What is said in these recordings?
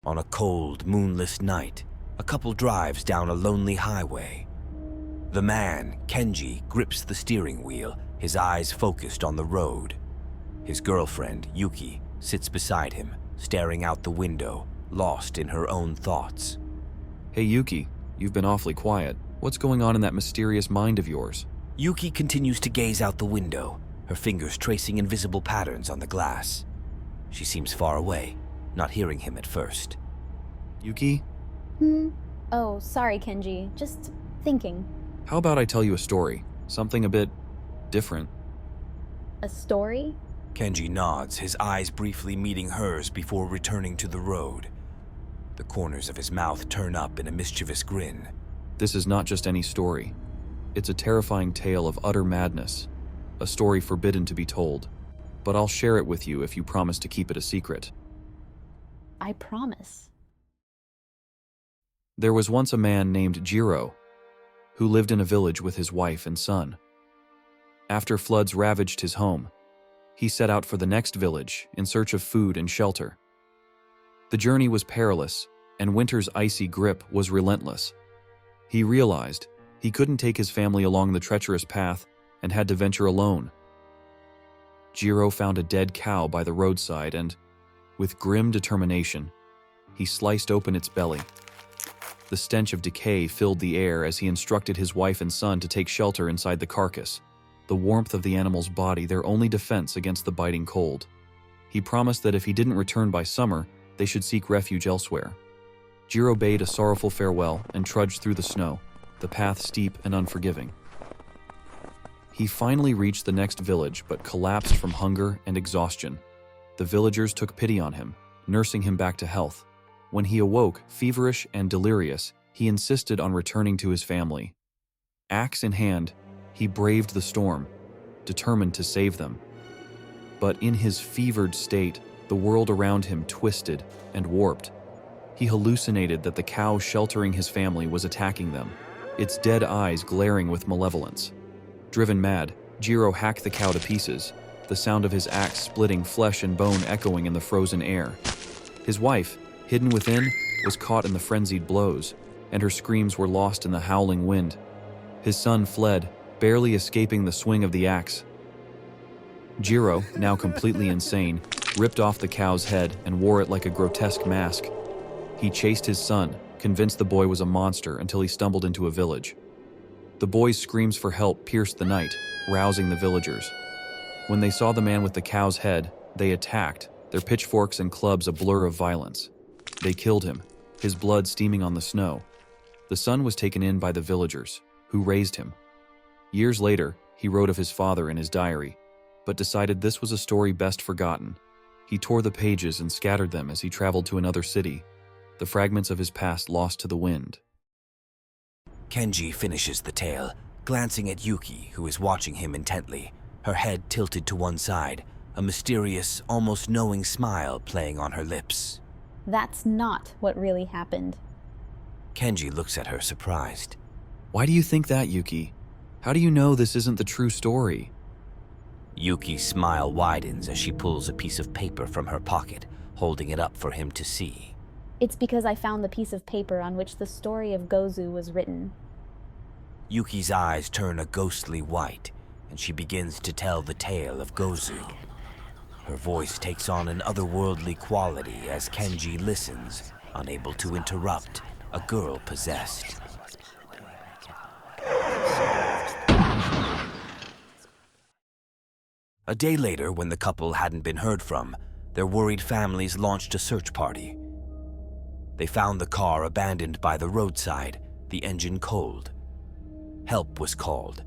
On a cold, moonless night, a couple drives down a lonely highway. The man, Kenji, grips the steering wheel, his eyes focused on the road. His girlfriend, Yuki, sits beside him, staring out the window, lost in her own thoughts. Hey Yuki, you've been awfully quiet. What's going on in that mysterious mind of yours? Yuki continues to gaze out the window, her fingers tracing invisible patterns on the glass. She seems far away, not hearing him at first. Yuki? Oh, sorry, Kenji. Just thinking. How about I tell you a story? Something a bit different. A story? Kenji nods, his eyes briefly meeting hers before returning to the road. The corners of his mouth turn up in a mischievous grin. This is not just any story. It's a terrifying tale of utter madness. A story forbidden to be told. But I'll share it with you if you promise to keep it a secret. I promise. There was once a man named Jiro, who lived in a village with his wife and son. After floods ravaged his home, he set out for the next village in search of food and shelter. The journey was perilous, and winter's icy grip was relentless. He realized he couldn't take his family along the treacherous path and had to venture alone. Jiro found a dead cow by the roadside and, with grim determination, he sliced open its belly. The stench of decay filled the air as he instructed his wife and son to take shelter inside the carcass, the warmth of the animal's body their only defense against the biting cold. He promised that if he didn't return by summer, they should seek refuge elsewhere. Jiro bade a sorrowful farewell and trudged through the snow, the path steep and unforgiving. He finally reached the next village but collapsed from hunger and exhaustion. The villagers took pity on him, nursing him back to health. When he awoke, feverish and delirious, he insisted on returning to his family. Axe in hand, he braved the storm, determined to save them. But in his fevered state, the world around him twisted and warped. He hallucinated that the cow sheltering his family was attacking them, its dead eyes glaring with malevolence. Driven mad, Jiro hacked the cow to pieces, the sound of his axe splitting flesh and bone echoing in the frozen air. His wife, hidden within, was caught in the frenzied blows, and her screams were lost in the howling wind. His son fled, barely escaping the swing of the axe. Jiro, now completely insane, ripped off the cow's head and wore it like a grotesque mask. He chased his son, convinced the boy was a monster until he stumbled into a village. The boy's screams for help pierced the night, rousing the villagers. When they saw the man with the cow's head, they attacked, their pitchforks and clubs a blur of violence. They killed him, his blood steaming on the snow. The son was taken in by the villagers, who raised him. Years later, he wrote of his father in his diary, but decided this was a story best forgotten. He tore the pages and scattered them as he traveled to another city, the fragments of his past lost to the wind. Kenji finishes the tale, glancing at Yuki, who is watching him intently, her head tilted to one side, a mysterious, almost knowing smile playing on her lips. That's not what really happened. Kenji looks at her, surprised. Why do you think that, Yuki? How do you know this isn't the true story? Yuki's smile widens as she pulls a piece of paper from her pocket, holding it up for him to see. It's because I found the piece of paper on which the story of Gozu was written. Yuki's eyes turn a ghostly white, and she begins to tell the tale of Gozu. Her voice takes on an otherworldly quality as Kenji listens, unable to interrupt, a girl possessed. A day later, when the couple hadn't been heard from, their worried families launched a search party. They found the car abandoned by the roadside, the engine cold. Help was called,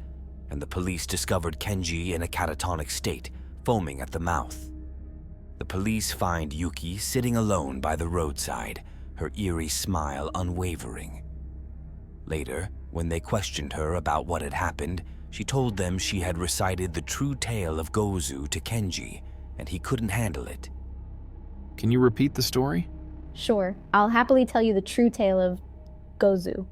and the police discovered Kenji in a catatonic state, foaming at the mouth. The police find Yuki sitting alone by the roadside, her eerie smile unwavering. Later, when they questioned her about what had happened, she told them she had recited the true tale of Gozu to Kenji, and he couldn't handle it. Can you repeat the story? Sure, I'll happily tell you the true tale of Gozu.